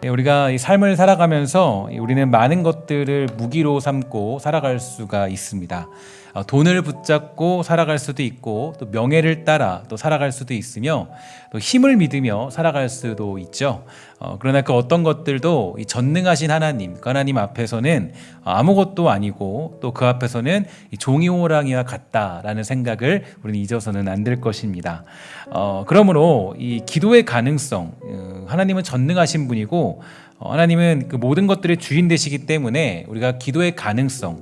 우리가 이 삶을 살아가면서 우리는 많은 것들을 무기로 삼고 살아갈 수가 있습니다. 돈을 붙잡고 살아갈 수도 있고, 또 명예를 따라 또 살아갈 수도 있으며, 또 힘을 믿으며 살아갈 수도 있죠. 그러나 그 어떤 것들도 이 전능하신 하나님, 그 하나님 앞에서는 아무것도 아니고, 또 그 앞에서는 이 종이 호랑이와 같다라는 생각을 우리는 잊어서는 안 될 것입니다. 그러므로 이 기도의 가능성, 하나님은 전능하신 분이고, 하나님은 그 모든 것들의 주인 되시기 때문에 우리가 기도의 가능성은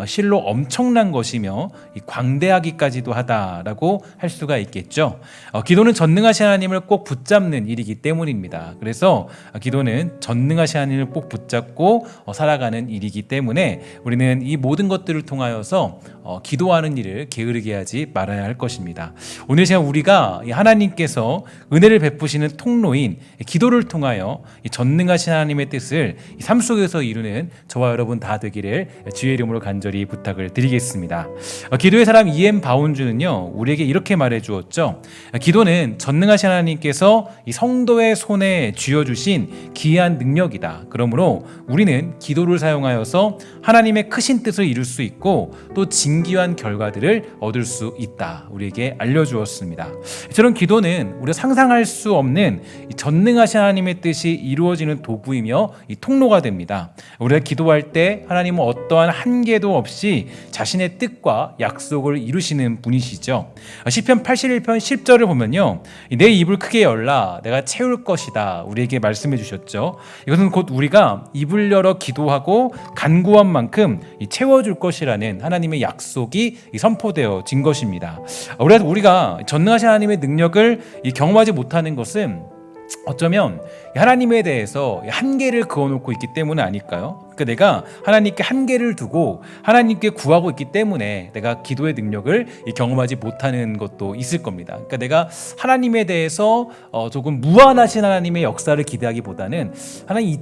실로 엄청난 것이며 광대하기까지도 하다라고 할 수가 있겠죠. 기도는 전능하신 하나님을 꼭 붙잡는 일이기 때문입니다. 그래서 기도는 전능하신 하나님을 꼭 붙잡고 살아가는 일이기 때문에 우리는 이 모든 것들을 통하여서 기도하는 일을 게으르게 하지 말아야 할 것입니다. 오늘 시간 우리가 하나님께서 은혜를 베푸시는 통로인 기도를 통하여 이 전능하신 하나님의 뜻을 삶 속에서 이루는 저와 여러분 다 되기를 주의 이름으로 간절히 부탁을 드리겠습니다. 기도의 사람 E.M. 바운주는요, 우리에게 이렇게 말해 주었죠. 기도는 전능하신 하나님께서 이 성도의 손에 쥐어주신 귀한 능력이다. 그러므로 우리는 기도를 사용하여서 하나님의 크신 뜻을 이룰 수 있고, 또 진귀한 결과들을 얻을 수 있다. 우리에게 알려주었습니다. 저런 기도는 우리가 상상할 수 없는 이 전능하신 하나님의 뜻이 이루어지는 도구이며 이 통로가 됩니다. 우리가 기도할 때 하나님은 어떠한 한계도 없이 자신의 뜻과 약속을 이루시는 분이시죠. 시편 81편 10절을 보면요, 내 입을 크게 열라 내가 채울 것이다 우리에게 말씀해 주셨죠. 이것은 곧 우리가 입을 열어 기도하고 간구한 만큼 채워줄 것이라는 하나님의 약속이 선포되어진 것입니다. 우리가 전능하신 하나님의 능력을 경험하지 못하는 것은 어쩌면 하나님에 대해서 한계를 그어놓고 있기 때문은 아닐까요? 그러니까 내가 하나님께 한계를 두고 하나님께 구하고 있기 때문에 내가 기도의 능력을 경험하지 못하는 것도 있을 겁니다. 그러니까 내가 하나님에 대해서 조금 무한하신 하나님의 역사를 기대하기보다는 하나님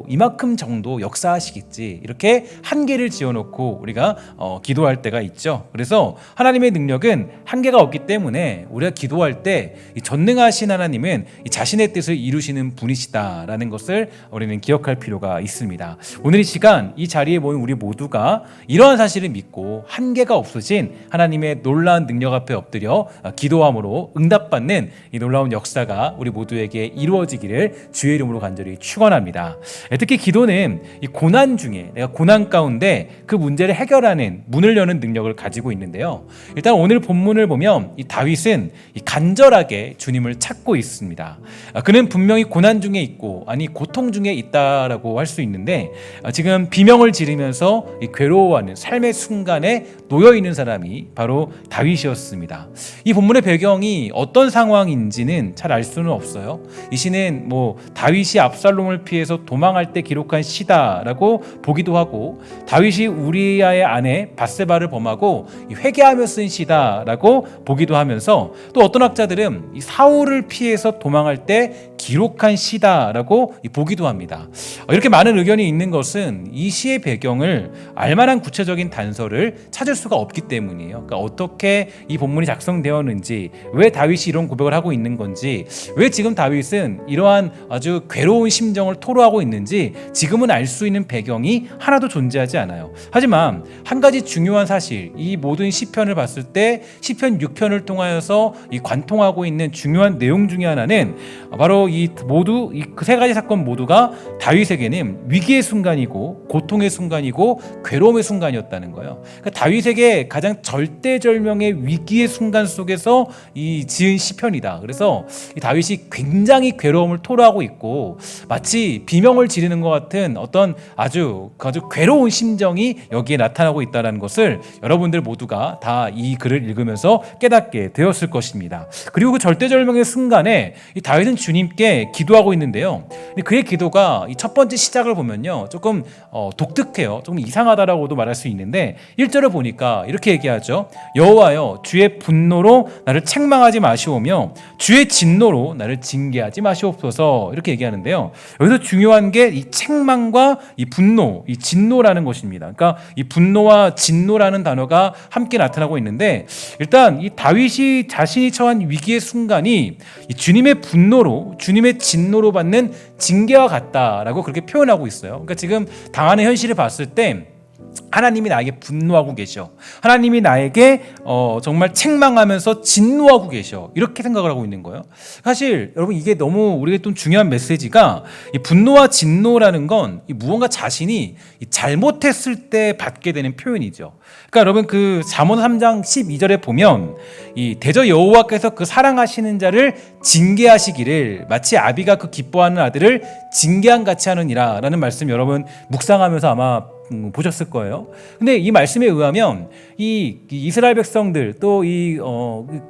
이만큼 정도 역사하시겠지, 이렇게 한계를 지어놓고 우리가 기도할 때가 있죠. 그래서 하나님의 능력은 한계가 없기 때문에 우리가 기도할 때 전능하신 하나님은 자신의 뜻을 이루시는 분이시다라는 것을 우리는 기억할 필요가 있습니다. 오늘 이 시간 이 자리에 모인 우리 모두가 이러한 사실을 믿고 한계가 없으신 하나님의 놀라운 능력 앞에 엎드려 기도함으로 응답받는 이 놀라운 역사가 우리 모두에게 이루어지기를 주의 이름으로 간절히 축원합니다. 특히 기도는 이 고난 중에, 내가 고난 가운데 그 문제를 해결하는 문을 여는 능력을 가지고 있는데요. 일단 오늘 본문을 보면 이 다윗은 간절하게 주님을 찾고 있습니다. 그는 분명히 고난 중에 있고, 아니 고통 중에 있다라고 할 수 있는데, 지금 비명을 지르면서 괴로워하는 삶의 순간에 놓여있는 사람이 바로 다윗이었습니다. 이 본문의 배경이 어떤 상황인지는 잘 알 수는 없어요. 이 시는 다윗이 압살롬을 피해서 도망할 때 기록한 시다라고 보기도 하고, 다윗이 우리아의 아내 밧세바를 범하고 회개하며 쓴 시다라고 보기도 하면서, 또 어떤 학자들은 이 사울을 피해서 도망할 때 기록한 시다라고 보기도 합니다. 이렇게 많은 의견이 있는 것은 이 시의 배경을 알만한 구체적인 단서를 찾을 수가 없기 때문이에요. 그러니까 어떻게 이 본문이 작성되었는지, 왜 다윗이 이런 고백을 하고 있는 건지, 왜 지금 다윗은 이러한 아주 괴로운 심정을 토로하고 있는지 지금은 알 수 있는 배경이 하나도 존재하지 않아요. 하지만 한 가지 중요한 사실, 이 모든 시편을 봤을 때 시편 6편을 통하여서 관통하고 있는 중요한 내용 중에 하나는 바로 그 세 가지 사건 모두가 다윗에게는 위기의 순간이고, 고통의 순간이고, 괴로움의 순간이었다는 거예요. 그러니까 다윗에게 가장 절대절명의 위기의 순간 속에서 지은 시편이다. 그래서 다윗이 굉장히 괴로움을 토로하고 있고, 마치 비명을 지르는 것 같은 어떤 아주 괴로운 심정이 여기에 나타나고 있다는 것을 여러분들 모두가 다 이 글을 읽으면서 깨닫게 되었을 것입니다. 그리고 그 절대절명의 순간에 다윗은 주님께 기도하고 있는데요. 그의 기도가 첫 번째 시작을 보면요, 보면요 조금 독특해요. 조금 이상하다라고도 말할 수 있는데 1절을 보니까 이렇게 얘기하죠. 여호와여 주의 분노로 나를 책망하지 마시오며 주의 진노로 나를 징계하지 마시옵소서, 이렇게 얘기하는데요. 여기서 중요한 게 이 책망과 이 분노, 이 진노라는 것입니다. 그러니까 이 분노와 진노라는 단어가 함께 나타나고 있는데, 일단 이 다윗이 자신이 처한 위기의 순간이 이 주님의 분노로, 주님의 진노로 받는 징계와 같다라고 그렇게 표현하고 있어요. 그러니까 지금 당하는 현실을 봤을 때 하나님이 나에게 분노하고 계셔, 하나님이 나에게 정말 책망하면서 진노하고 계셔, 이렇게 생각을 하고 있는 거예요. 사실 여러분 이게 너무 우리에게 좀 중요한 메시지가, 이 분노와 진노라는 건 이 무언가 자신이 잘못했을 때 받게 되는 표현이죠. 그러니까 여러분 그 잠언 3장 12절에 보면 이 대저 여호와께서 그 사랑하시는 자를 징계하시기를 마치 아비가 그 기뻐하는 아들을 징계한 같이 하느니라 라는 말씀 여러분 묵상하면서 아마 보셨을 거예요. 근데 이 말씀에 의하면 이 이스라엘 백성들 또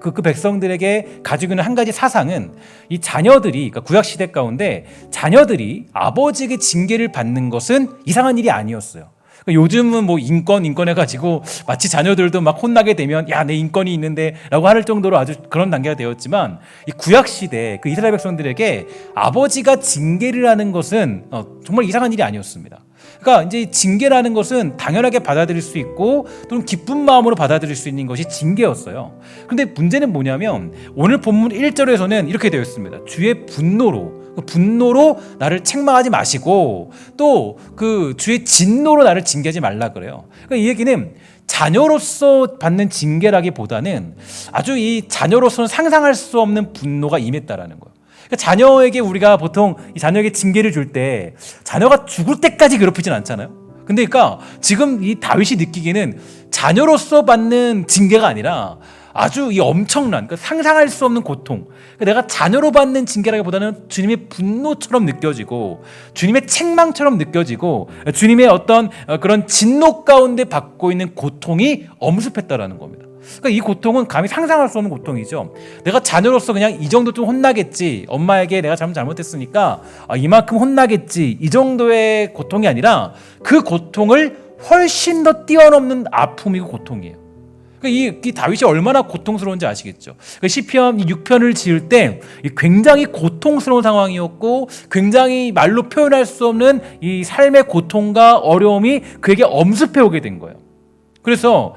그 백성들에게 가지고 있는 한 가지 사상은 이 자녀들이, 그러니까 구약 시대 가운데 자녀들이 아버지에게 징계를 받는 것은 이상한 일이 아니었어요. 요즘은 뭐 인권 해가지고 마치 자녀들도 막 혼나게 되면 야, 내 인권이 있는데 라고 할 정도로 아주 그런 단계가 되었지만, 이 구약 시대 그 이스라엘 백성들에게 아버지가 징계를 하는 것은 정말 이상한 일이 아니었습니다. 그러니까 이제 징계라는 것은 당연하게 받아들일 수 있고 또는 기쁜 마음으로 받아들일 수 있는 것이 징계였어요. 그런데 문제는 뭐냐면 오늘 본문 1절에서는 이렇게 되어 있습니다. 주의 분노로 나를 책망하지 마시고 또 그 주의 진노로 나를 징계하지 말라 그래요. 그러니까 이 얘기는 자녀로서 받는 징계라기보다는 아주 이 자녀로서는 상상할 수 없는 분노가 임했다라는 거예요. 그러니까 자녀에게 우리가 보통 이 자녀에게 징계를 줄 때 자녀가 죽을 때까지 괴롭히진 않잖아요. 근데 그러니까 지금 이 다윗이 느끼기에는 자녀로서 받는 징계가 아니라 아주 이 엄청난, 그러니까 상상할 수 없는 고통, 그러니까 내가 자녀로 받는 징계라기보다는 주님의 분노처럼 느껴지고 주님의 책망처럼 느껴지고 주님의 어떤 그런 진노 가운데 받고 있는 고통이 엄습했다라는 겁니다. 그러니까 이 고통은 감히 상상할 수 없는 고통이죠. 내가 자녀로서 그냥 이 정도 좀 혼나겠지, 엄마에게 내가 잘못했으니까 이만큼 혼나겠지, 이 정도의 고통이 아니라 그 고통을 훨씬 더 뛰어넘는 아픔이고 고통이에요. 그러니까 이 다윗이 얼마나 고통스러운지 아시겠죠. 그러니까 시편 6편을 지을 때 굉장히 고통스러운 상황이었고 굉장히 말로 표현할 수 없는 이 삶의 고통과 어려움이 그에게 엄습해 오게 된 거예요. 그래서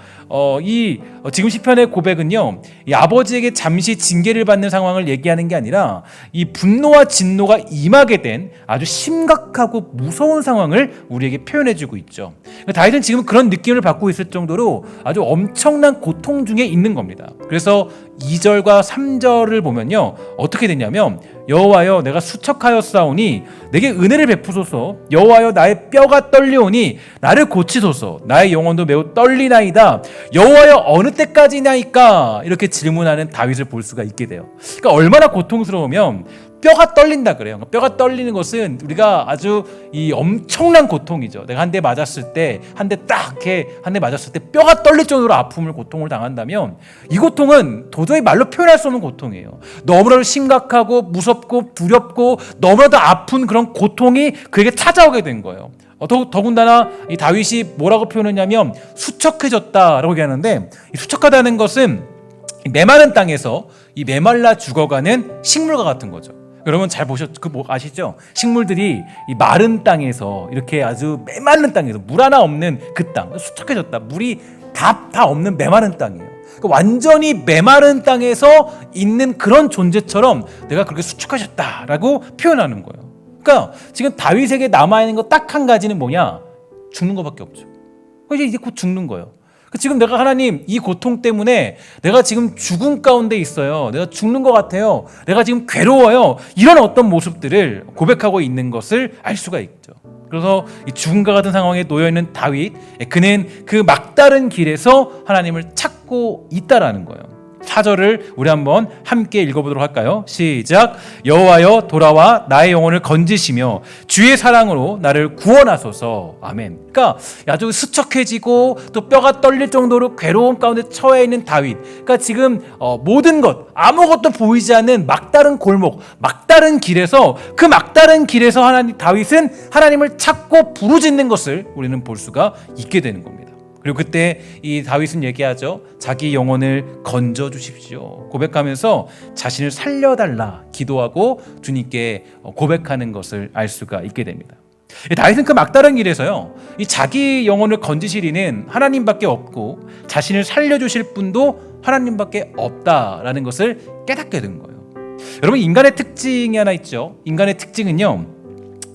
지금 시편의 고백은요, 이 아버지에게 잠시 징계를 받는 상황을 얘기하는 게 아니라 이 분노와 진노가 임하게 된 아주 심각하고 무서운 상황을 우리에게 표현해주고 있죠. 다윗은 지금 그런 느낌을 받고 있을 정도로 아주 엄청난 고통 중에 있는 겁니다. 그래서 2절과 3절을 보면요, 어떻게 되냐면 여호와여 내가 수척하였사오니 내게 은혜를 베푸소서, 여호와여 나의 뼈가 떨리오니 나를 고치소서, 나의 영혼도 매우 떨리나이다, 여호와여 어느 때까지나이까, 이렇게 질문하는 다윗을 볼 수가 있게 돼요. 그러니까 얼마나 고통스러우면 뼈가 떨린다 그래요. 뼈가 떨리는 것은 우리가 아주 이 엄청난 고통이죠. 내가 한 대 맞았을 때, 한 대 맞았을 때 뼈가 떨릴 정도로 아픔을, 고통을 당한다면 이 고통은 도저히 말로 표현할 수 없는 고통이에요. 너무나도 심각하고 무섭고 두렵고 너무나도 아픈 그런 고통이 그에게 찾아오게 된 거예요. 더군다나 이 다윗이 뭐라고 표현했냐면 수척해졌다라고 얘기하는데, 이 수척하다는 것은 메마른 땅에서 이 메말라 죽어가는 식물과 같은 거죠. 여러분 잘 아시죠? 식물들이 이 마른 땅에서 이렇게 아주 메마른 땅에서 물 하나 없는 그 땅, 수척해졌다. 물이 다 없는 메마른 땅이에요. 그러니까 완전히 메마른 땅에서 있는 그런 존재처럼 내가 그렇게 수척해졌다라고 표현하는 거예요. 그러니까 지금 다윗에게 남아있는 거 딱 한 가지는 뭐냐? 죽는 것밖에 없죠. 이제 곧 죽는 거예요. 지금 내가 하나님 이 고통 때문에 내가 지금 죽음 가운데 있어요. 내가 죽는 것 같아요. 내가 지금 괴로워요. 이런 어떤 모습들을 고백하고 있는 것을 알 수가 있죠. 그래서 이 죽음과 같은 상황에 놓여있는 다윗, 그는 그 막다른 길에서 하나님을 찾고 있다라는 거예요. 4절을 우리 한번 함께 읽어보도록 할까요? 시작. 여호와여 돌아와 나의 영혼을 건지시며 주의 사랑으로 나를 구원하소서. 아멘. 그러니까 아주 수척해지고 또 뼈가 떨릴 정도로 괴로움 가운데 처해 있는 다윗. 그러니까 지금 모든 것 아무것도 보이지 않는 막다른 골목, 막다른 길에서 그 막다른 길에서 다윗은 하나님을 찾고 부르짖는 것을 우리는 볼 수가 있게 되는 겁니다. 그리고 그때 이 다윗은 얘기하죠. 자기 영혼을 건져 주십시오. 고백하면서 자신을 살려달라 기도하고 주님께 고백하는 것을 알 수가 있게 됩니다. 다윗은 그 막다른 길에서요, 이 자기 영혼을 건지실 이는 하나님밖에 없고 자신을 살려주실 분도 하나님밖에 없다라는 것을 깨닫게 된 거예요. 여러분, 인간의 특징이 하나 있죠. 인간의 특징은요,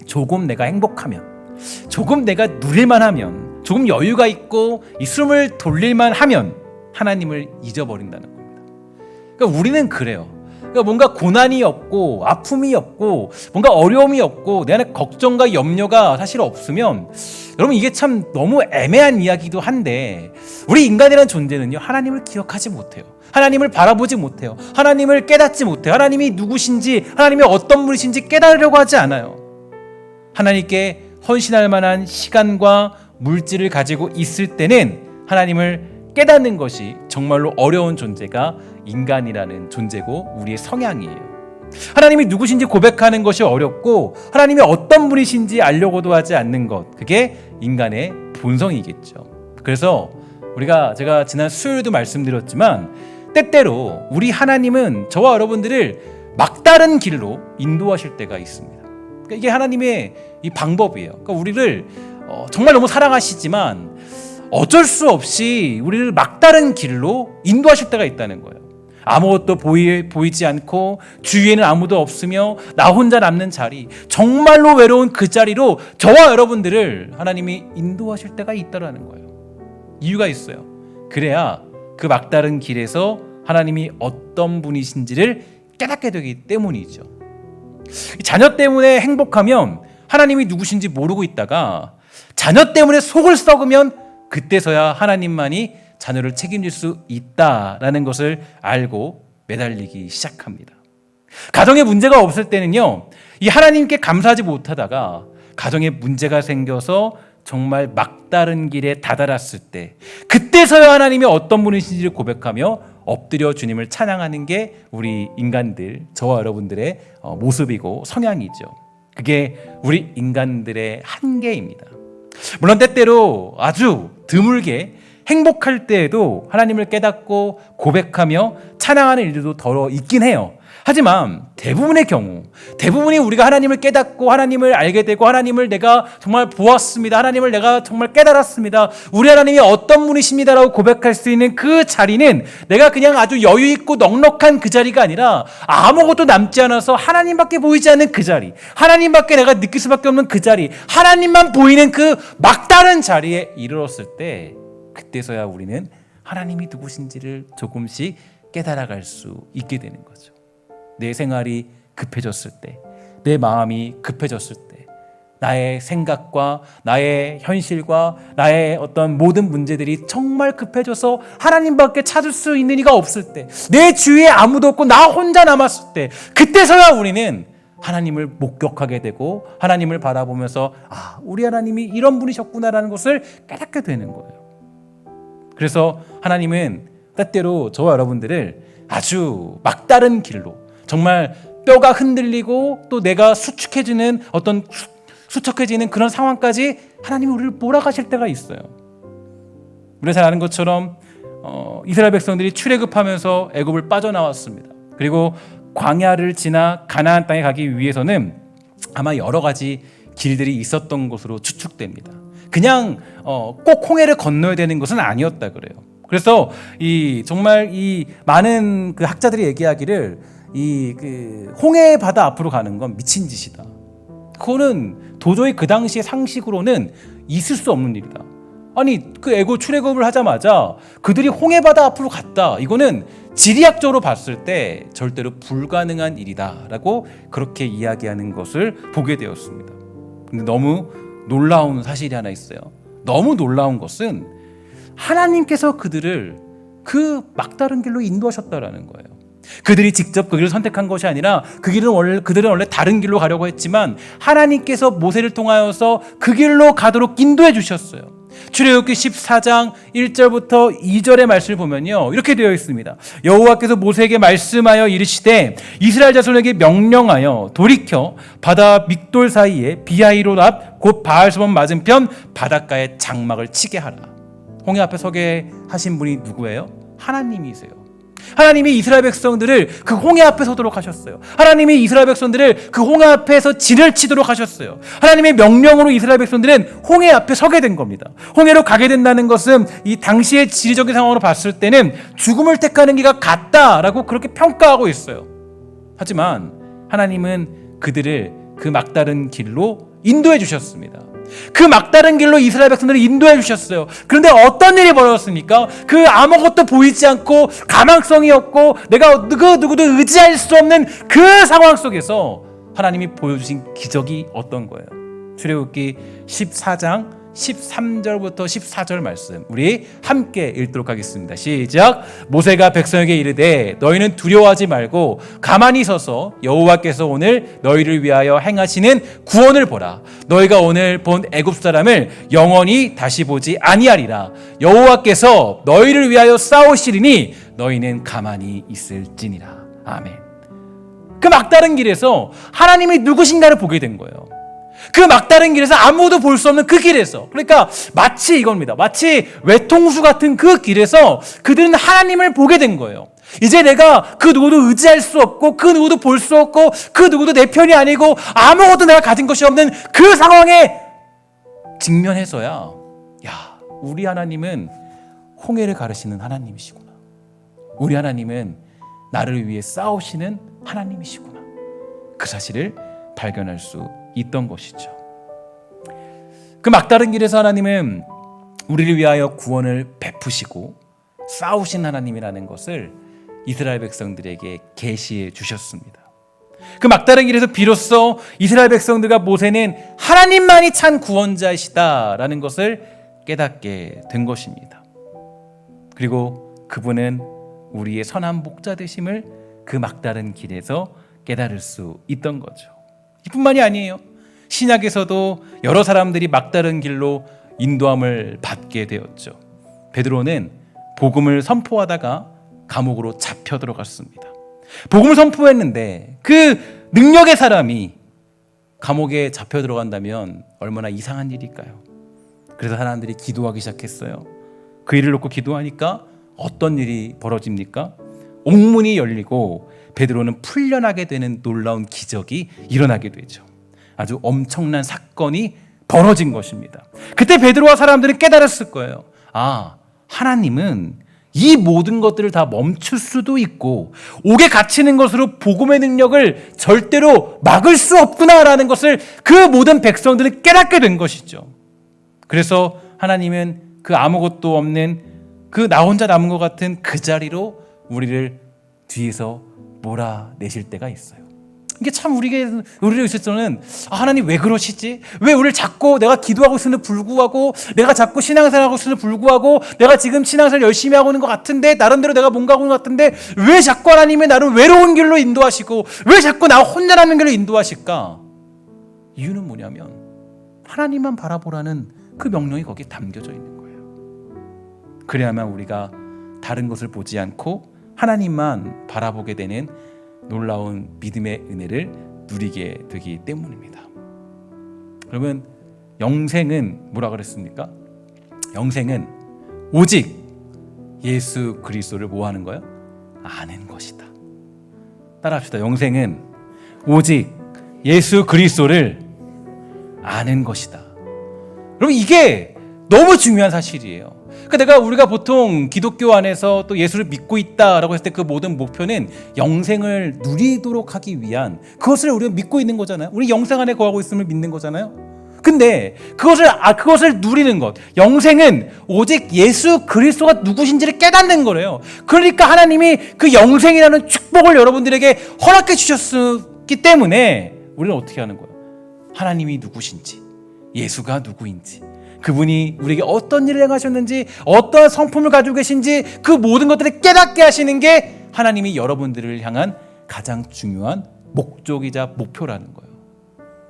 조금 내가 행복하면, 조금 내가 누릴만 하면, 조금 여유가 있고 이 숨을 돌릴만 하면 하나님을 잊어버린다는 겁니다. 그러니까 우리는 그래요. 그러니까 뭔가 고난이 없고 아픔이 없고 뭔가 어려움이 없고 내 안에 걱정과 염려가 사실 없으면, 여러분 이게 참 너무 애매한 이야기도 한데, 우리 인간이라는 존재는요, 하나님을 기억하지 못해요. 하나님을 바라보지 못해요. 하나님을 깨닫지 못해요. 하나님이 누구신지, 하나님이 어떤 분이신지 깨달으려고 하지 않아요. 하나님께 헌신할 만한 시간과 물질을 가지고 있을 때는 하나님을 깨닫는 것이 정말로 어려운 존재가 인간이라는 존재고 우리의 성향이에요. 하나님이 누구신지 고백하는 것이 어렵고 하나님이 어떤 분이신지 알려고도 하지 않는 것, 그게 인간의 본성이겠죠. 그래서 제가 지난 수요일도 말씀드렸지만, 때때로 우리 하나님은 저와 여러분들을 막다른 길로 인도하실 때가 있습니다. 그러니까 이게 하나님의 이 방법이에요. 그러니까 우리를 정말 너무 사랑하시지만 어쩔 수 없이 우리를 막다른 길로 인도하실 때가 있다는 거예요. 아무것도 보이지 않고 주위에는 아무도 없으며 나 혼자 남는 자리, 정말로 외로운 그 자리로 저와 여러분들을 하나님이 인도하실 때가 있다라는 거예요. 이유가 있어요. 그래야 그 막다른 길에서 하나님이 어떤 분이신지를 깨닫게 되기 때문이죠. 자녀 때문에 행복하면 하나님이 누구신지 모르고 있다가, 자녀 때문에 속을 썩으면 그때서야 하나님만이 자녀를 책임질 수 있다라는 것을 알고 매달리기 시작합니다. 가정에 문제가 없을 때는요, 이 하나님께 감사하지 못하다가 가정에 문제가 생겨서 정말 막다른 길에 다다랐을 때, 그때서야 하나님이 어떤 분이신지를 고백하며 엎드려 주님을 찬양하는 게 우리 인간들, 저와 여러분들의 모습이고 성향이죠. 그게 우리 인간들의 한계입니다. 물론 때때로 아주 드물게 행복할 때에도 하나님을 깨닫고 고백하며 찬양하는 일들도 덜어 있긴 해요. 하지만 대부분의 경우, 대부분이 우리가 하나님을 깨닫고 하나님을 알게 되고 하나님을 내가 정말 보았습니다, 하나님을 내가 정말 깨달았습니다, 우리 하나님이 어떤 분이십니다라고 고백할 수 있는 그 자리는 내가 그냥 아주 여유 있고 넉넉한 그 자리가 아니라 아무것도 남지 않아서 하나님밖에 보이지 않는 그 자리, 하나님밖에 내가 느낄 수밖에 없는 그 자리, 하나님만 보이는 그 막다른 자리에 이르렀을 때, 그때서야 우리는 하나님이 누구신지를 조금씩 깨달아갈 수 있게 되는 거죠. 내 생활이 급해졌을 때, 내 마음이 급해졌을 때, 나의 생각과 나의 현실과 나의 어떤 모든 문제들이 정말 급해져서 하나님밖에 찾을 수 있는 이가 없을 때, 내 주위에 아무도 없고 나 혼자 남았을 때, 그때서야 우리는 하나님을 목격하게 되고 하나님을 바라보면서 우리 하나님이 이런 분이셨구나라는 것을 깨닫게 되는 거예요. 그래서 하나님은 때때로 저와 여러분들을 아주 막다른 길로, 정말 뼈가 흔들리고 또 내가 수척해지는 그런 상황까지 하나님이 우리를 몰아가실 때가 있어요. 우리가 잘 아는 것처럼 이스라엘 백성들이 출애굽하면서 애굽을 빠져나왔습니다. 그리고 광야를 지나 가나안 땅에 가기 위해서는 아마 여러 가지 길들이 있었던 것으로 추측됩니다. 그냥 꼭 홍해를 건너야 되는 것은 아니었다 그래요. 그래서 정말 많은 그 학자들이 얘기하기를 홍해 바다 앞으로 가는 건 미친 짓이다. 그거는 도저히 그 당시의 상식으로는 있을 수 없는 일이다. 아니 그 애굽 출애굽을 하자마자 그들이 홍해 바다 앞으로 갔다. 이거는 지리학적으로 봤을 때 절대로 불가능한 일이다라고 그렇게 이야기하는 것을 보게 되었습니다. 근데 너무 놀라운 사실이 하나 있어요. 너무 놀라운 것은 하나님께서 그들을 그 막다른 길로 인도하셨다라는 거예요. 그들이 직접 그 길을 선택한 것이 아니라 그들은 원래 다른 길로 가려고 했지만 하나님께서 모세를 통하여서 그 길로 가도록 인도해 주셨어요. 출애굽기 14장 1절부터 2절의 말씀을 보면요, 이렇게 되어 있습니다. 여호와께서 모세에게 말씀하여 이르시되 이스라엘 자손에게 명령하여 돌이켜 바다 믹돌 사이에 비하이롯 앞 곧 바알스몬 맞은편 바닷가에 장막을 치게 하라. 홍해 앞에 서게 하신 분이 누구예요? 하나님이세요. 하나님이 이스라엘 백성들을 그 홍해 앞에 서도록 하셨어요. 하나님이 이스라엘 백성들을 그 홍해 앞에서 진을 치도록 하셨어요. 하나님의 명령으로 이스라엘 백성들은 홍해 앞에 서게 된 겁니다. 홍해로 가게 된다는 것은 이 당시의 지리적인 상황으로 봤을 때는 죽음을 택하는 길과 같다라고 그렇게 평가하고 있어요. 하지만 하나님은 그들을 그 막다른 길로 인도해 주셨습니다. 그 막다른 길로 이스라엘 백성들을 인도해 주셨어요. 그런데 어떤 일이 벌어졌습니까? 그 아무것도 보이지 않고 가망성이 없고 내가 그 누구도 의지할 수 없는 그 상황 속에서 하나님이 보여주신 기적이 어떤 거예요? 출애굽기 14장 13절부터 14절 말씀 우리 함께 읽도록 하겠습니다. 시작. 모세가 백성에게 이르되 너희는 두려워하지 말고 가만히 서서 여호와께서 오늘 너희를 위하여 행하시는 구원을 보라. 너희가 오늘 본 애굽 사람을 영원히 다시 보지 아니하리라. 여호와께서 너희를 위하여 싸우시리니 너희는 가만히 있을지니라. 아멘. 그 막다른 길에서 하나님이 누구신가를 보게 된 거예요. 그 막다른 길에서 아무도 볼 수 없는 그 길에서, 그러니까 마치 이겁니다. 마치 외통수 같은 그 길에서 그들은 하나님을 보게 된 거예요. 이제 내가 그 누구도 의지할 수 없고 그 누구도 볼 수 없고 그 누구도 내 편이 아니고 아무것도 내가 가진 것이 없는 그 상황에 직면해서야 야, 우리 하나님은 홍해를 가르시는 하나님이시구나. 우리 하나님은 나를 위해 싸우시는 하나님이시구나. 그 사실을 발견할 수 있던 것이죠. 그 막다른 길에서 하나님은 우리를 위하여 구원을 베푸시고 싸우신 하나님이라는 것을 이스라엘 백성들에게 계시해 주셨습니다. 그 막다른 길에서 비로소 이스라엘 백성들과 모세는 하나님만이 참 구원자이시다라는 것을 깨닫게 된 것입니다. 그리고 그분은 우리의 선한 목자 되심을 그 막다른 길에서 깨달을 수 있던 거죠. 이뿐만이 아니에요. 신약에서도 여러 사람들이 막다른 길로 인도함을 받게 되었죠. 베드로는 복음을 선포하다가 감옥으로 잡혀 들어갔습니다. 복음을 선포했는데 그 능력의 사람이 감옥에 잡혀 들어간다면 얼마나 이상한 일일까요? 그래서 사람들이 기도하기 시작했어요. 그 일을 놓고 기도하니까 어떤 일이 벌어집니까? 옥문이 열리고 베드로는 풀려나게 되는 놀라운 기적이 일어나게 되죠. 아주 엄청난 사건이 벌어진 것입니다. 그때 베드로와 사람들은 깨달았을 거예요. 아, 하나님은 이 모든 것들을 다 멈출 수도 있고 옥에 갇히는 것으로 복음의 능력을 절대로 막을 수 없구나라는 것을 그 모든 백성들은 깨닫게 된 것이죠. 그래서 하나님은 그 아무것도 없는 그 나 혼자 남은 것 같은 그 자리로 우리를 뒤에서 몰아내실 때가 있어요. 이게 참 우리를 있을 때는 하나님 왜 그러시지? 왜 우리를 자꾸 내가 기도하고 있음에도 불구하고 내가 자꾸 신앙생활하고 있음에도 불구하고 내가 지금 신앙생활 열심히 하고 있는 것 같은데 나름대로 내가 뭔가 하고 있는 것 같은데 왜 자꾸 하나님이 나를 외로운 길로 인도하시고 왜 자꾸 나 혼자 남는 길로 인도하실까? 이유는 뭐냐면 하나님만 바라보라는 그 명령이 거기에 담겨져 있는 거예요. 그래야만 우리가 다른 것을 보지 않고 하나님만 바라보게 되는 놀라운 믿음의 은혜를 누리게 되기 때문입니다. 그러면 영생은 뭐라 그랬습니까? 영생은 오직 예수 그리스도를 뭐 하는 거예요? 아는 것이다. 따라합시다. 영생은 오직 예수 그리스도를 아는 것이다. 여러분 이게 너무 중요한 사실이에요. 그러니까 우리가 보통 기독교 안에서 또 예수를 믿고 있다라고 했을 때 그 모든 목표는 영생을 누리도록 하기 위한 그것을 우리가 믿고 있는 거잖아요. 우리 영생 안에 거하고 있음을 믿는 거잖아요. 근데 그것을 누리는 것, 영생은 오직 예수 그리스도가 누구신지를 깨닫는 거래요. 그러니까 하나님이 그 영생이라는 축복을 여러분들에게 허락해 주셨기 때문에 우리는 어떻게 하는 거예요? 하나님이 누구신지, 예수가 누구인지 그분이 우리에게 어떤 일을 행하셨는지, 어떠한 성품을 가지고 계신지 그 모든 것들을 깨닫게 하시는 게 하나님이 여러분들을 향한 가장 중요한 목적이자 목표라는 거예요.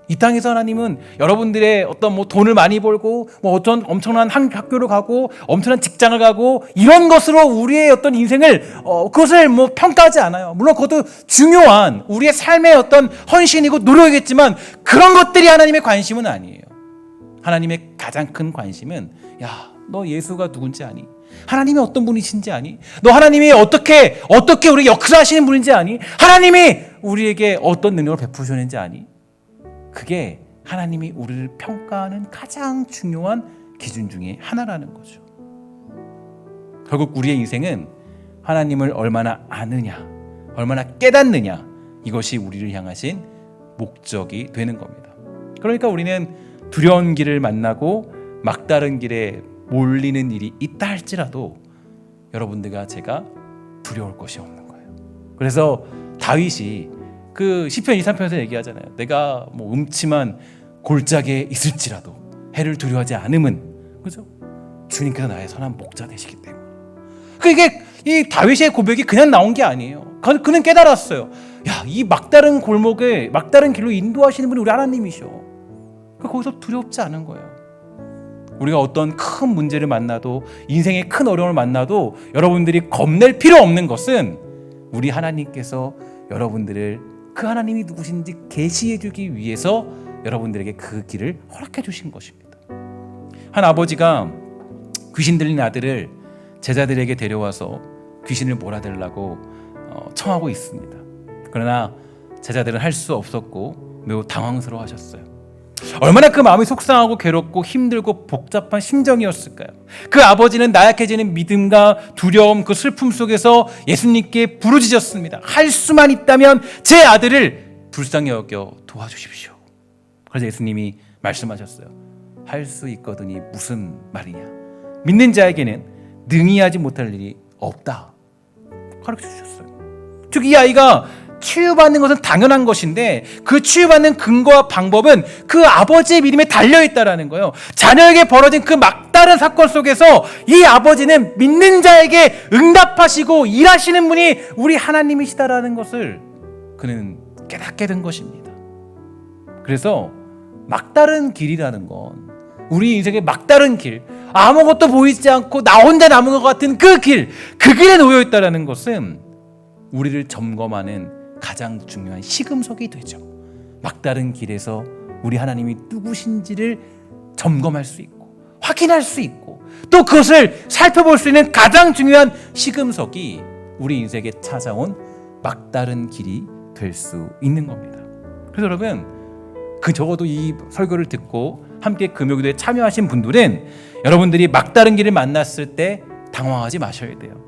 이 땅에서 하나님은 여러분들의 어떤 돈을 많이 벌고 어떤 엄청난 학교를 가고 엄청난 직장을 가고 이런 것으로 우리의 어떤 인생을 그것을 평가하지 않아요. 물론 그것도 중요한 우리의 삶의 어떤 헌신이고 노력이겠지만 그런 것들이 하나님의 관심은 아니에요. 하나님의 가장 큰 관심은 너 예수가 누군지 아니? 하나님이 어떤 분이신지 아니? 너 하나님이 어떻게 우리 역사하시는 분인지 아니? 하나님이 우리에게 어떤 능력을 베푸셨는지 아니? 그게 하나님이 우리를 평가하는 가장 중요한 기준 중에 하나라는 거죠. 결국 우리의 인생은 하나님을 얼마나 아느냐, 얼마나 깨닫느냐, 이것이 우리를 향하신 목적이 되는 겁니다. 그러니까 우리는 두려운 길을 만나고 막다른 길에 몰리는 일이 있다 할지라도 여러분들과 제가 두려울 것이 없는 거예요. 그래서 다윗이 그 시편 2, 3편에서 얘기하잖아요. 내가 음침한 골짜기에 있을지라도 해를 두려워하지 않음은, 그죠? 주님께서 나의 선한 목자 되시기 때문에. 이게 이 다윗의 고백이 그냥 나온 게 아니에요. 그는 깨달았어요. 이 막다른 골목에 막다른 길로 인도하시는 분이 우리 하나님이셔. 거기서 두렵지 않은 거예요. 우리가 어떤 큰 문제를 만나도, 인생의 큰 어려움을 만나도 여러분들이 겁낼 필요 없는 것은 우리 하나님께서 여러분들을 그 하나님이 누구신지 계시해 주기 위해서 여러분들에게 그 길을 허락해 주신 것입니다. 한 아버지가 귀신 들린 아들을 제자들에게 데려와서 귀신을 몰아내려고 청하고 있습니다. 그러나 제자들은 할 수 없었고 매우 당황스러워 하셨어요. 얼마나 그 마음이 속상하고 괴롭고 힘들고 복잡한 심정이었을까요? 그 아버지는 나약해지는 믿음과 두려움, 그 슬픔 속에서 예수님께 부르짖었습니다. 할 수만 있다면 제 아들을 불쌍히 여겨 도와주십시오. 그래서 예수님이 말씀하셨어요. 할 수 있거든이 무슨 말이냐? 믿는 자에게는 능히 하지 못할 일이 없다. 가르쳐 주셨어요. 즉 이 아이가 치유받는 것은 당연한 것인데 그 치유받는 근거와 방법은 그 아버지의 믿음에 달려있다라는 거예요. 자녀에게 벌어진 그 막다른 사건 속에서 이 아버지는 믿는 자에게 응답하시고 일하시는 분이 우리 하나님이시다라는 것을 그는 깨닫게 된 것입니다. 그래서 막다른 길이라는 건, 우리 인생의 막다른 길, 아무것도 보이지 않고 나 혼자 남은 것 같은 그 길에 놓여있다라는 것은 우리를 점검하는 가장 중요한 시금석이 되죠. 막다른 길에서 우리 하나님이 누구신지를 점검할 수 있고 확인할 수 있고 또 그것을 살펴볼 수 있는 가장 중요한 시금석이 우리 인생에 찾아온 막다른 길이 될 수 있는 겁니다. 그래서 여러분, 적어도 이 설교를 듣고 함께 금요기도에 참여하신 분들은 여러분들이 막다른 길을 만났을 때 당황하지 마셔야 돼요.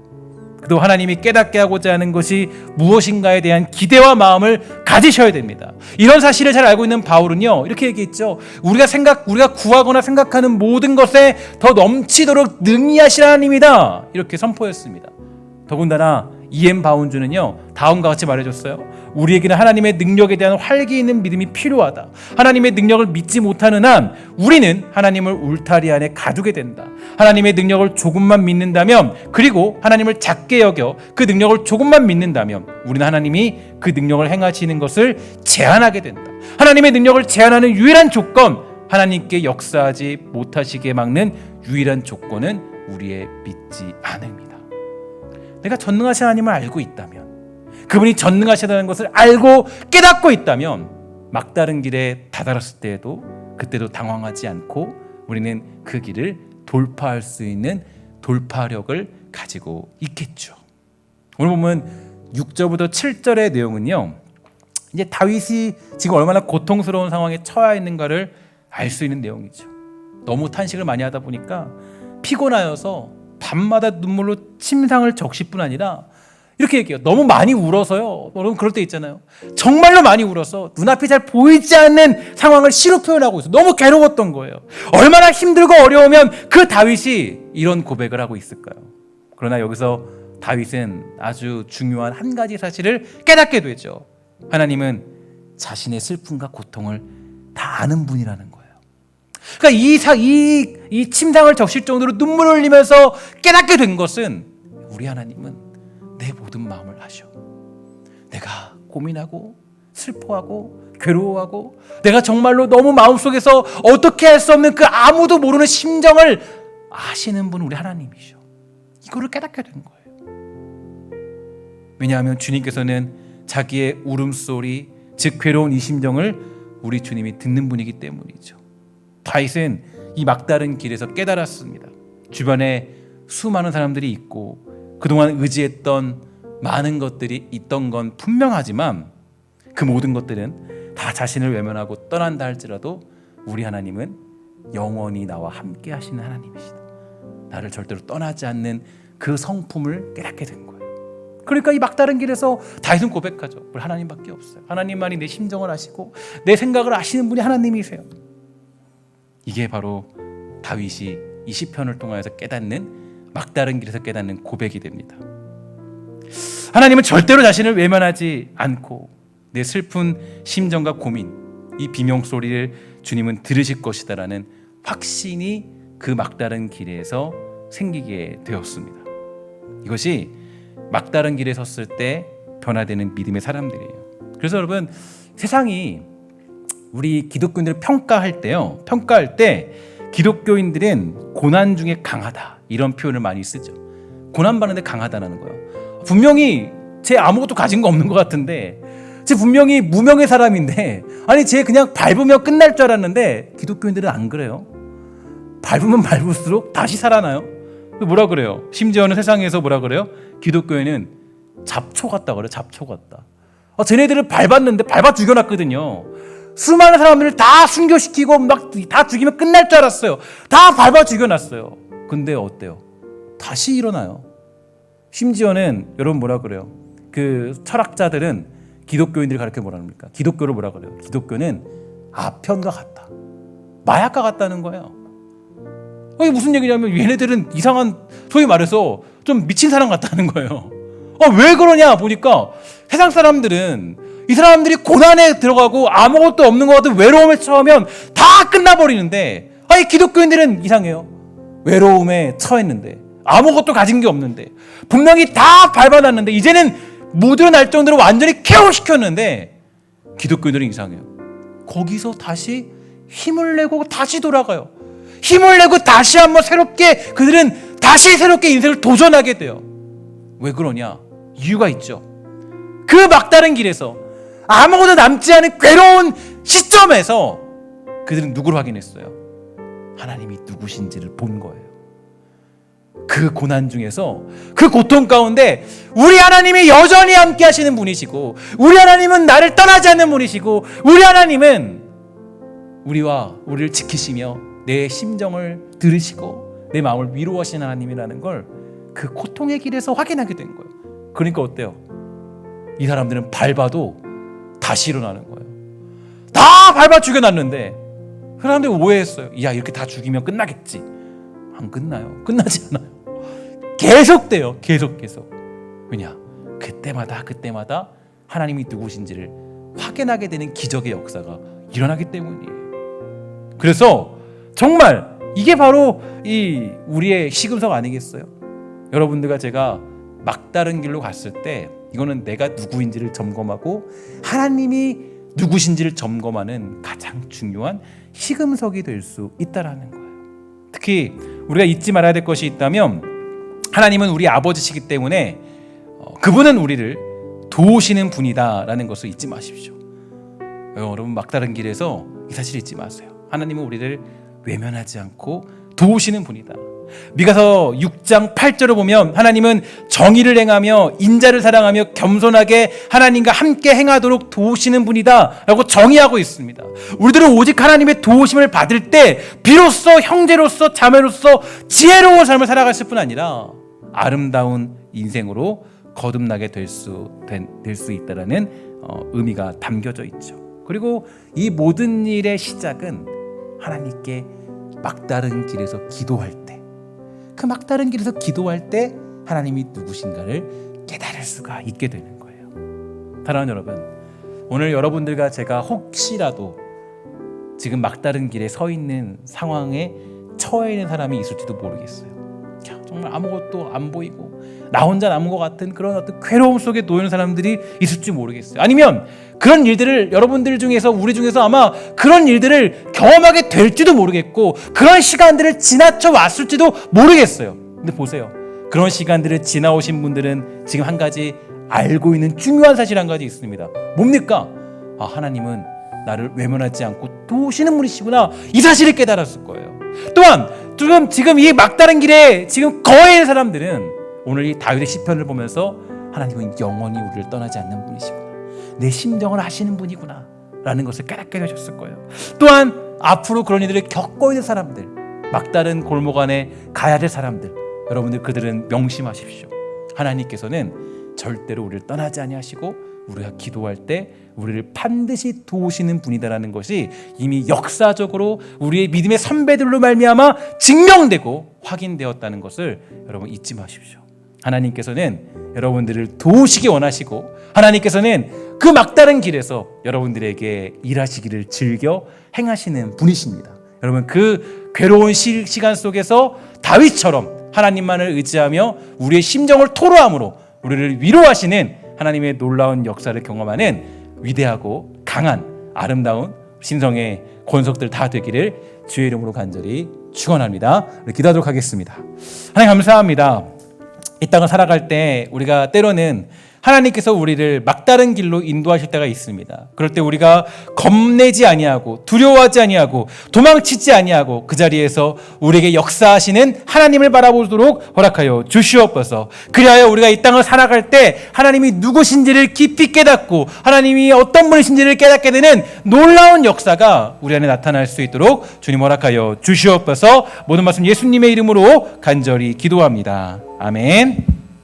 또 하나님이 깨닫게 하고자 하는 것이 무엇인가에 대한 기대와 마음을 가지셔야 됩니다. 이런 사실을 잘 알고 있는 바울은요, 이렇게 얘기했죠. 우리가 구하거나 생각하는 모든 것에 더 넘치도록 능히 하실 하나님이다, 이렇게 선포했습니다. 더군다나 이엠 바운주는요, 다음과 같이 말해줬어요. 우리에게는 하나님의 능력에 대한 활기 있는 믿음이 필요하다. 하나님의 능력을 믿지 못하는 한 우리는 하나님을 울타리 안에 가두게 된다. 하나님의 능력을 조금만 믿는다면, 그리고 하나님을 작게 여겨 그 능력을 조금만 믿는다면 우리는 하나님이 그 능력을 행하시는 것을 제한하게 된다. 하나님의 능력을 제한하는 유일한 조건, 하나님께 역사하지 못하시게 막는 유일한 조건은 우리의 믿지 않음이다. 내가 전능하신 하나님을 알고 있다면, 그분이 전능하시다는 것을 알고 깨닫고 있다면 막다른 길에 다다랐을 때에도 그때도 당황하지 않고 우리는 그 길을 돌파할 수 있는 돌파력을 가지고 있겠죠. 오늘 보면 6절부터 7절의 내용은요, 이제 다윗이 지금 얼마나 고통스러운 상황에 처해 있는가를 알 수 있는 내용이죠. 너무 탄식을 많이 하다 보니까 피곤하여서 밤마다 눈물로 침상을 적실 뿐 아니라 이렇게 얘기해요. 너무 많이 울어서요. 여러분 그럴 때 있잖아요. 정말로 많이 울어서 눈앞이 잘 보이지 않는 상황을 시로 표현하고 있어요. 너무 괴로웠던 거예요. 얼마나 힘들고 어려우면 그 다윗이 이런 고백을 하고 있을까요? 그러나 여기서 다윗은 아주 중요한 한 가지 사실을 깨닫게 되죠. 하나님은 자신의 슬픔과 고통을 다 아는 분이라는 거예요. 그러니까 이 침상을 적실 정도로 눈물을 흘리면서 깨닫게 된 것은 우리 하나님은 내 모든 마음을 아셔. 내가 고민하고 슬퍼하고 괴로워하고 내가 정말로 너무 마음속에서 어떻게 할 수 없는 그 아무도 모르는 심정을 아시는 분 우리 하나님이셔. 이거를 깨닫게 된 거예요. 왜냐하면 주님께서는 자기의 울음소리, 즉 괴로운 이 심정을 우리 주님이 듣는 분이기 때문이죠. 다윗은 이 막다른 길에서 깨달았습니다. 주변에 수많은 사람들이 있고 그동안 의지했던 많은 것들이 있던 건 분명하지만 그 모든 것들은 다 자신을 외면하고 떠난다 할지라도 우리 하나님은 영원히 나와 함께 하시는 하나님이시다. 나를 절대로 떠나지 않는 그 성품을 깨닫게 된 거예요. 그러니까 이 막다른 길에서 다윗은 고백하죠. 우리 하나님밖에 없어요. 하나님만이 내 심정을 아시고 내 생각을 아시는 분이 하나님이세요. 이게 바로 다윗이 이 시편을 통해서 깨닫는, 막다른 길에서 깨닫는 고백이 됩니다. 하나님은 절대로 자신을 외면하지 않고 내 슬픈 심정과 고민, 이 비명소리를 주님은 들으실 것이다라는 확신이 그 막다른 길에서 생기게 되었습니다. 이것이 막다른 길에 섰을 때 변화되는 믿음의 사람들이에요. 그래서 여러분, 세상이 우리 기독교인들을 평가할 때 기독교인들은 고난 중에 강하다, 이런 표현을 많이 쓰죠. 고난받는데 강하다는 거예요. 분명히 쟤 아무것도 가진 거 없는 것 같은데, 쟤 분명히 무명의 사람인데, 아니 쟤 그냥 밟으면 끝날 줄 알았는데 기독교인들은 안 그래요. 밟으면 밟을수록 다시 살아나요. 뭐라 그래요? 심지어는 세상에서 뭐라 그래요? 기독교인은 잡초 같다 그래요. 잡초 같다. 쟤네들을 밟았는데 밟아 죽여놨거든요. 수많은 사람들을 다 순교시키고 막 다 죽이면 끝날 줄 알았어요. 다 밟아 죽여놨어요. 근데 어때요? 다시 일어나요. 심지어는 여러분 뭐라 그래요? 그 철학자들은 기독교인들이 가르쳐 뭐라 합니까? 기독교를 뭐라 그래요? 기독교는 아편과 같다, 마약과 같다는 거예요. 이게 무슨 얘기냐면 얘네들은 이상한, 소위 말해서 좀 미친 사람 같다는 거예요. 왜 그러냐 보니까 세상 사람들은 이 사람들이 고난에 들어가고 아무것도 없는 것 같은 외로움에 처하면 다 끝나버리는데, 이 기독교인들은 이상해요. 외로움에 처했는데 아무것도 가진 게 없는데 분명히 다 밟아놨는데 이제는 못 일어날 정도로 완전히 케어시켰는데 기독교인들은 이상해요. 거기서 다시 힘을 내고 다시 돌아가요. 힘을 내고 다시 한번 그들은 다시 새롭게 인생을 도전하게 돼요. 왜 그러냐? 이유가 있죠. 그 막다른 길에서 아무것도 남지 않은 괴로운 시점에서 그들은 누구를 확인했어요? 하나님이 누구신지를 본 거예요. 그 고난 중에서, 그 고통 가운데 우리 하나님이 여전히 함께 하시는 분이시고, 우리 하나님은 나를 떠나지 않는 분이시고, 우리 하나님은 우리를 지키시며 내 심정을 들으시고 내 마음을 위로하시는 하나님이라는 걸 그 고통의 길에서 확인하게 된 거예요. 그러니까 어때요? 이 사람들은 밟아도 다시 일어나는 거예요. 다 밟아 죽여놨는데 그 사람들이 오해했어요. 야, 이렇게 다 죽이면 끝나겠지. 안 끝나요. 끝나지 않아요. 계속돼요. 계속. 왜냐? 그때마다 하나님이 누구신지를 확인하게 되는 기적의 역사가 일어나기 때문이에요. 그래서 정말 이게 바로 이 우리의 시금석 아니겠어요? 여러분들과 제가 막다른 길로 갔을 때 이거는 내가 누구인지를 점검하고 하나님이 누구신지를 점검하는 가장 중요한 시금석이 될 수 있다라는 거예요. 특히 우리가 잊지 말아야 될 것이 있다면, 하나님은 우리 아버지시기 때문에 그분은 우리를 도우시는 분이다라는 것을 잊지 마십시오. 여러분, 막다른 길에서 이 사실 잊지 마세요. 하나님은 우리를 외면하지 않고 도우시는 분이다. 미가서 6장 8절을 보면 하나님은 정의를 행하며 인자를 사랑하며 겸손하게 하나님과 함께 행하도록 도우시는 분이다 라고 정의하고 있습니다. 우리들은 오직 하나님의 도우심을 받을 때 비로소 형제로서 자매로서 지혜로운 삶을 살아갔을 뿐 아니라 아름다운 인생으로 거듭나게 될 수 있다라는 의미가 담겨져 있죠. 그리고 이 모든 일의 시작은 하나님께 막다른 길에서 기도할 때, 그 막다른 길에서 기도할 때 하나님이 누구신가를 깨달을 수가 있게 되는 거예요. 사랑하는 여러분, 오늘 여러분들과 제가 혹시라도 지금 막다른 길에 서 있는 상황에 처해 있는 사람이 있을지도 모르겠어요. 정말 아무것도 안 보이고 나 혼자 남은 것 같은 그런 어떤 괴로움 속에 놓이는 사람들이 있을지 모르겠어요. 아니면 그런 일들을 여러분들 중에서 우리 중에서 아마 그런 일들을 경험하게 될지도 모르겠고 그런 시간들을 지나쳐 왔을지도 모르겠어요. 근데 보세요. 그런 시간들을 지나오신 분들은 지금 한 가지 알고 있는 중요한 사실 한 가지 있습니다. 뭡니까? 하나님은 나를 외면하지 않고 도우시는 분이시구나. 이 사실을 깨달았을 거예요. 또한 지금 이 막다른 길에 지금 거해 있는 사람들은 오늘 이 다윗의 시편을 보면서 하나님은 영원히 우리를 떠나지 않는 분이시구나. 내 심정을 아시는 분이구나 라는 것을 깨닫게 되셨을 거예요. 또한 앞으로 그런 일들을 겪고 있는 사람들, 막다른 골목 안에 가야 될 사람들, 여러분들 그들은 명심하십시오. 하나님께서는 절대로 우리를 떠나지 아니하시고 우리가 기도할 때 우리를 반드시 도우시는 분이다라는 것이 이미 역사적으로 우리의 믿음의 선배들로 말미암아 증명되고 확인되었다는 것을 여러분 잊지 마십시오. 하나님께서는 여러분들을 도우시기 원하시고 하나님께서는 그 막다른 길에서 여러분들에게 일하시기를 즐겨 행하시는 분이십니다. 여러분 그 괴로운 시간 속에서 다윗처럼 하나님만을 의지하며 우리의 심정을 토로함으로 우리를 위로하시는 하나님의 놀라운 역사를 경험하는 위대하고 강한 아름다운 신성의 권속들 다 되기를 주의 이름으로 간절히 축원합니다. 기도하도록 하겠습니다. 하나님 감사합니다. 이 땅을 살아갈 때 우리가 때로는 하나님께서 우리를 막다른 길로 인도하실 때가 있습니다. 그럴 때 우리가 겁내지 아니하고 두려워하지 아니하고 도망치지 아니하고 그 자리에서 우리에게 역사하시는 하나님을 바라보도록 허락하여 주시옵소서. 그리하여 우리가 이 땅을 살아갈 때 하나님이 누구신지를 깊이 깨닫고 하나님이 어떤 분이신지를 깨닫게 되는 놀라운 역사가 우리 안에 나타날 수 있도록 주님 허락하여 주시옵소서. 모든 말씀 예수님의 이름으로 간절히 기도합니다. 아멘.